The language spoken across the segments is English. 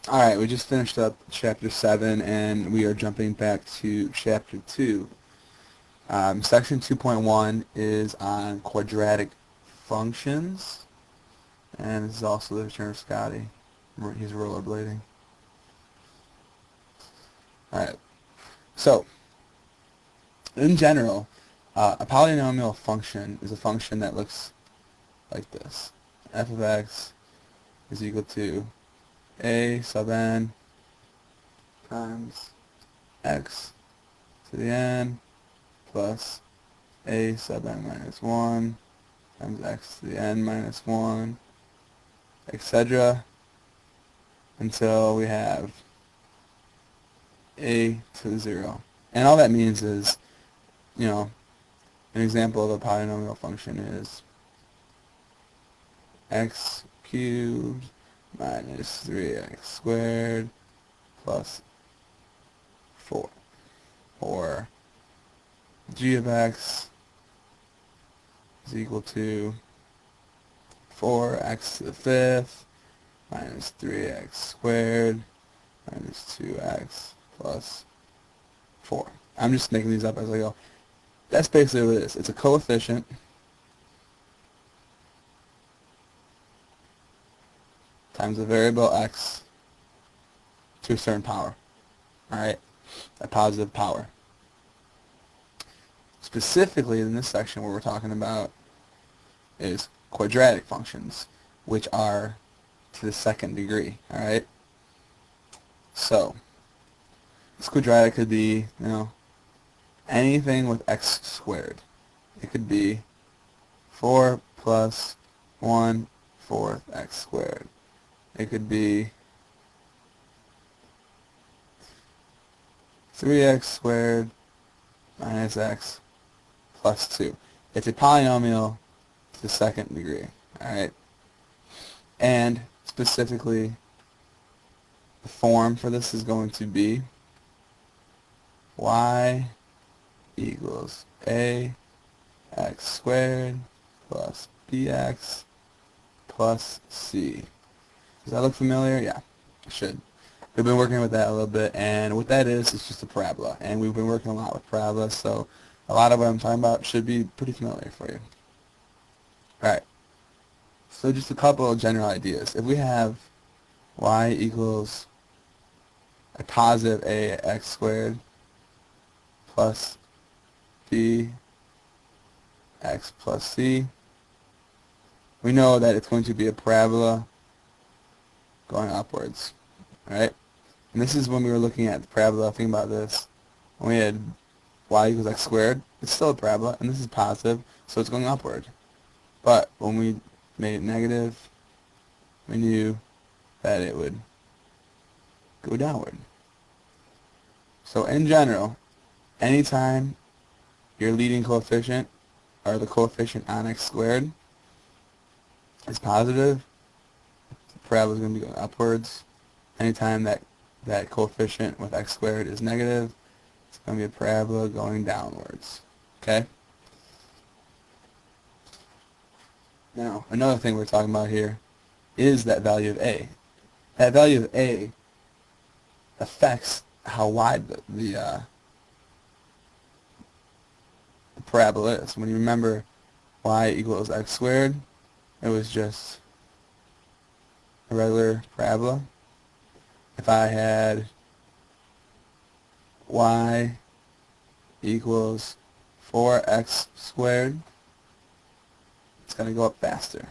Alright, we just finished up Chapter 7 and we are jumping back to Chapter 2. Section 2.1 is on quadratic functions, and this is also the return of Scotty. He's rollerblading. Alright, so in general, a polynomial function is a function that looks like this. F of x is equal to a sub n times x to the n plus a sub n minus 1 times x to the n minus 1, etc. until we have a to the 0. And all that means is, an example of a polynomial function is x cubed minus 3x squared plus 4. Or g of x is equal to 4x to the 5th minus 3x squared minus 2x plus 4. I'm just making these up as I go. That's basically what it is. It's a coefficient times a variable x to a certain power. Alright? A positive power. Specifically in this section, what we're talking about is quadratic functions, which are to the second degree. Alright? So, this quadratic could be, anything with x squared. It could be 4 plus 1/4 x squared. It could be 3x squared minus x plus 2. It's a polynomial to the second degree. Alright? And specifically, the form for this is going to be y equals a x squared plus bx plus c. Does that look familiar? Yeah, it should. We've been working with that a little bit, and what that is, it's just a parabola, and we've been working a lot with parabolas, so a lot of what I'm talking about should be pretty familiar for you. Alright, so just a couple of general ideas. If we have y equals a positive ax squared plus bx plus c, we know that it's going to be a parabola going upwards, right? And this is when we were looking at the parabola. Think about this. When we had y equals x squared, it's still a parabola, and this is positive, so it's going upward. But when we made it negative, we knew that it would go downward. So in general, anytime your leading coefficient, or the coefficient on x squared, is positive, the parabola is going to be going upwards. Anytime that coefficient with x squared is negative, it's going to be a parabola going downwards. Okay? Now, another thing we're talking about here is that value of a. That value of a affects how wide the parabola is. When you remember y equals x squared, it was just a regular parabola. If I had y equals 4x squared, it's going to go up faster.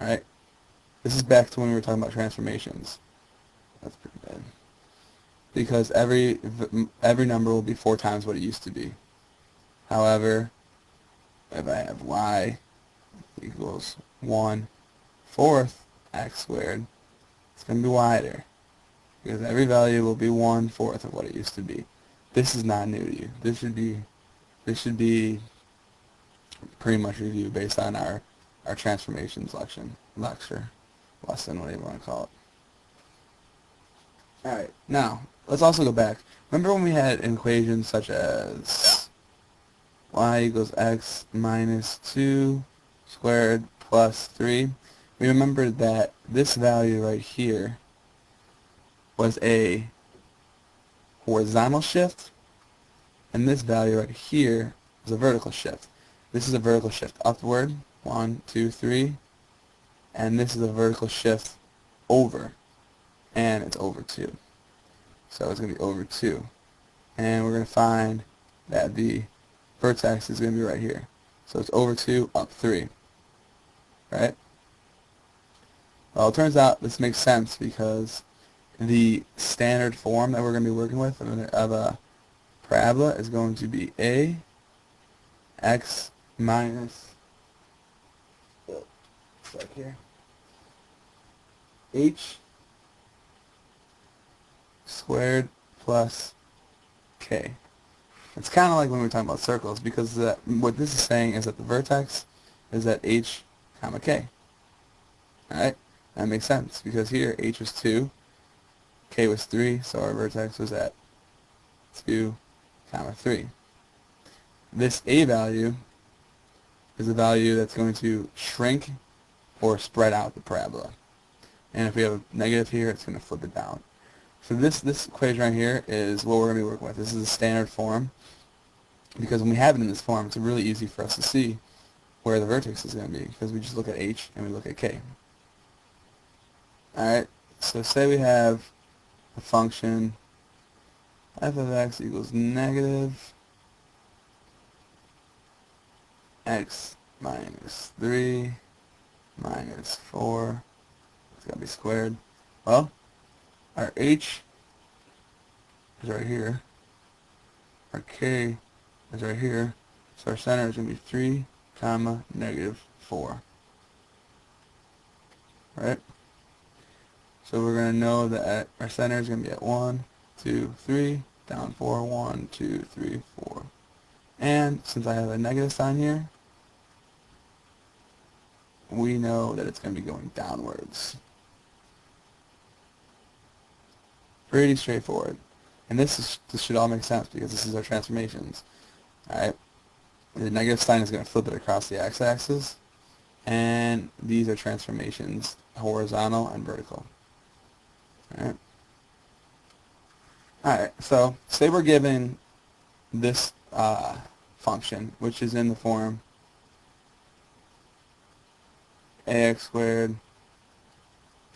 Alright? This is back to when we were talking about transformations. That's pretty bad. Because every number will be 4 times what it used to be. However, if I have y equals 1/4 x squared, it's going to be wider. Because every value will be 1/4 of what it used to be. This is not new to you. This should be pretty much reviewed based on our transformations lesson, whatever you want to call it. Alright, now, let's also go back. Remember when we had equations such as y equals x minus 2 squared plus 3? We remembered that this value right here was a horizontal shift, and this value right here is a vertical shift. This is a vertical shift upward, 1, 2, 3, and this is a vertical shift over, and it's over 2. So it's going to be over 2. And we're going to find that the vertex is going to be right here. So it's over 2, up 3. Right? Well, it turns out this makes sense because the standard form that we're going to be working with of a parabola is going to be a x minus here h squared plus k. It's kind of like when we were talking about circles, because what this is saying is that the vertex is at h comma k. Alright? That makes sense because here h was 2, k was 3, so our vertex was at 2 comma 3. This a value is a value that's going to shrink or spread out the parabola. And if we have a negative here, it's going to flip it down. So this equation right here is what we're going to be working with. This is a standard form, because when we have it in this form, it's really easy for us to see where the vertex is going to be, because we just look at h and we look at k. Alright, so say we have a function f of x equals negative x minus 3 minus 4. It's got to be squared. Well, our h is right here. Our k is right here. So our center is going to be 3 comma negative 4. Right? So we're going to know that our center is going to be at 1, 2, 3, down 4, 1, 2, 3, 4. And since I have a negative sign here, we know that it's going to be going downwards. Pretty straightforward. And this should all make sense because this is our transformations. Alright? The negative sign is going to flip it across the x-axis, and these are transformations, horizontal and vertical. Alright? Alright, so say we're given this function, which is in the form ax squared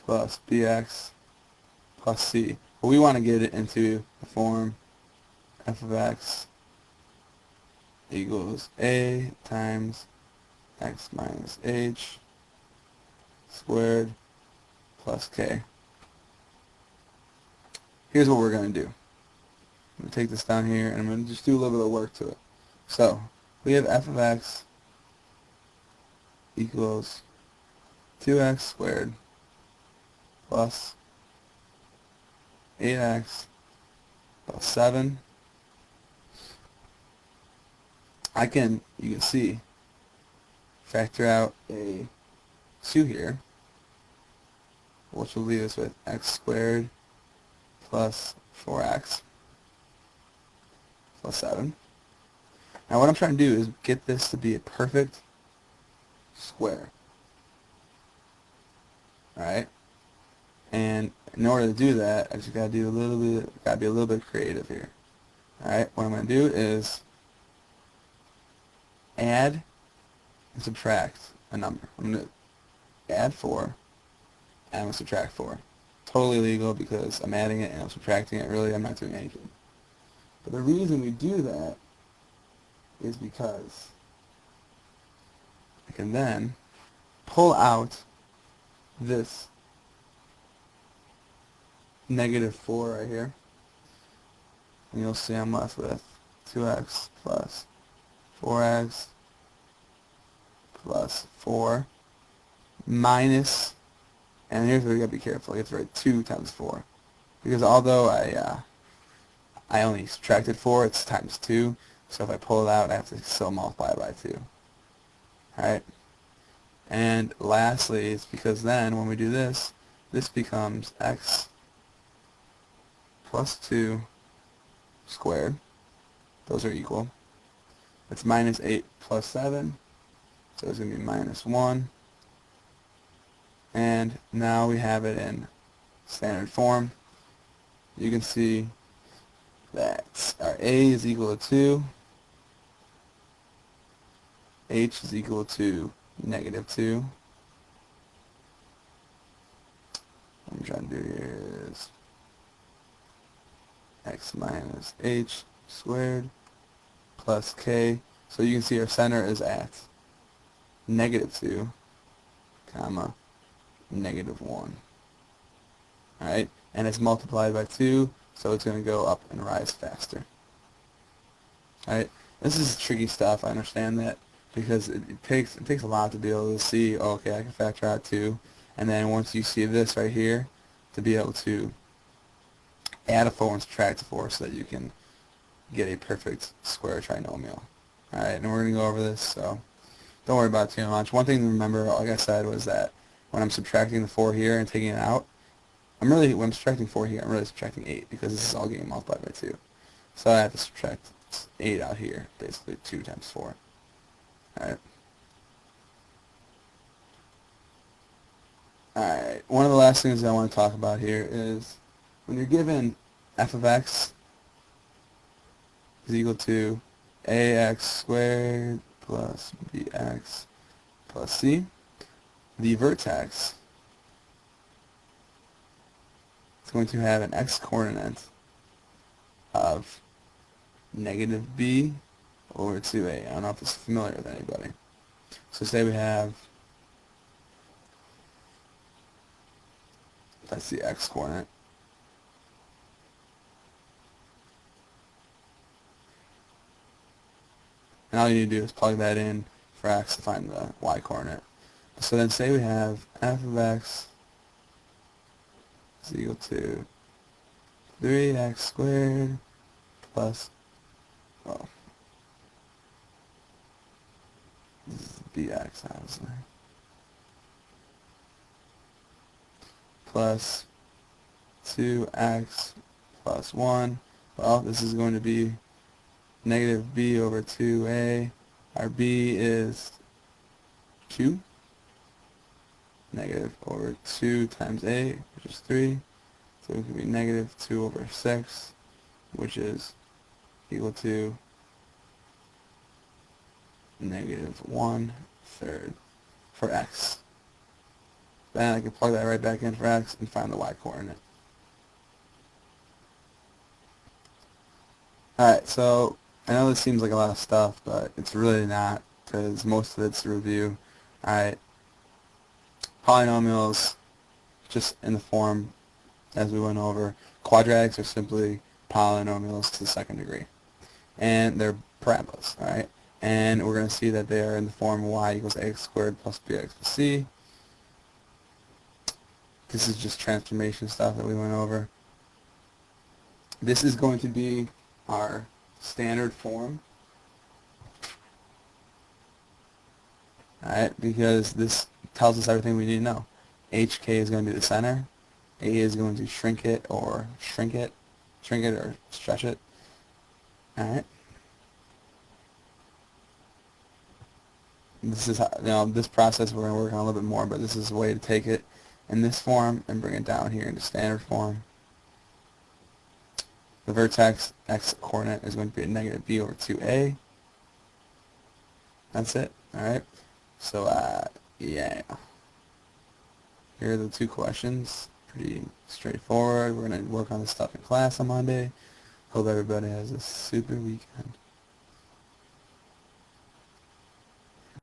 plus bx plus c. But we want to get it into the form f of x equals a times x minus h squared plus k. Here's what we're going to do. I'm going to take this down here, and I'm going to just do a little bit of work to it. So, we have f of x equals 2x squared plus 8x plus 7. You can see, factor out a 2 here, which will leave us with x squared plus 4x plus 7. Now what I'm trying to do is get this to be a perfect square. Alright? And in order to do that, I just gotta be a little bit creative here. Alright, what I'm gonna do is add and subtract a number. I'm gonna add 4 and I'm gonna subtract 4. Totally legal because I'm adding it and I'm subtracting it. Really, I'm not doing anything. But the reason we do that is because I can then pull out this negative 4 right here, and you'll see I'm left with 2x plus 4x plus 4 minus, and here's where you gotta be careful. You have to write 2 times 4, because although I only subtracted 4, it's times 2, so if I pull it out, I have to still multiply by 2. Alright? And lastly, it's because then when we do this, this becomes x plus 2 squared. Those are equal. It's minus 8 plus 7, so it's going to be minus 1. And now we have it in standard form. you can see that our A is equal to 2, H is equal to -2. What I'm trying to do here is x minus h squared plus k. So you can see our center is at -2, comma, -1. Alright? And it's multiplied by 2, so it's going to go up and rise faster. Alright? This is tricky stuff, I understand that, because it takes a lot to be able to see, oh, okay, I can factor out 2, and then once you see this right here, to be able to add a 4 and subtract a 4 so that you can get a perfect square trinomial. Alright, and we're going to go over this, so don't worry about it too much. One thing to remember, like I said, was that when I'm subtracting the 4 here and taking it out, when I'm subtracting 4 here, I'm really subtracting 8 because this is all getting multiplied by 2. So I have to subtract 8 out here, basically 2 times 4. Alright. Alright, one of the last things I want to talk about here is when you're given f of x is equal to ax squared plus bx plus c, the vertex is going to have an x-coordinate of -b over 2a. I don't know if it's familiar with anybody. So say we have, that's the x-coordinate. And all you need to do is plug that in for x to find the y-coordinate. So then say we have f of x is equal to 3x squared plus, well, this is bx obviously, plus 2x plus 1. Well, this is going to be -b over 2a. Our b is 2. Negative over 2 times a, which is 3. So it could be -2 over 6, which is equal to -1/3 for x. Then I can plug that right back in for x and find the y-coordinate. Alright, so I know this seems like a lot of stuff, but it's really not, because most of it's a review. Alright, polynomials, just in the form as we went over. Quadratics are simply polynomials to the second degree. And they're parabolas, alright? And we're going to see that they are in the form y equals ax squared plus bx plus c. This is just transformation stuff that we went over. This is going to be our standard form. Alright, because this tells us everything we need to know. HK is going to be the center. A is going to shrink it or stretch it. Alright. This is how, this process we're going to work on a little bit more, but this is a way to take it in this form and bring it down here into standard form. The vertex x-coordinate is going to be a -b over 2a. That's it. Alright. So, yeah. Here are the 2 questions. Pretty straightforward. We're going to work on this stuff in class on Monday. Hope everybody has a super weekend.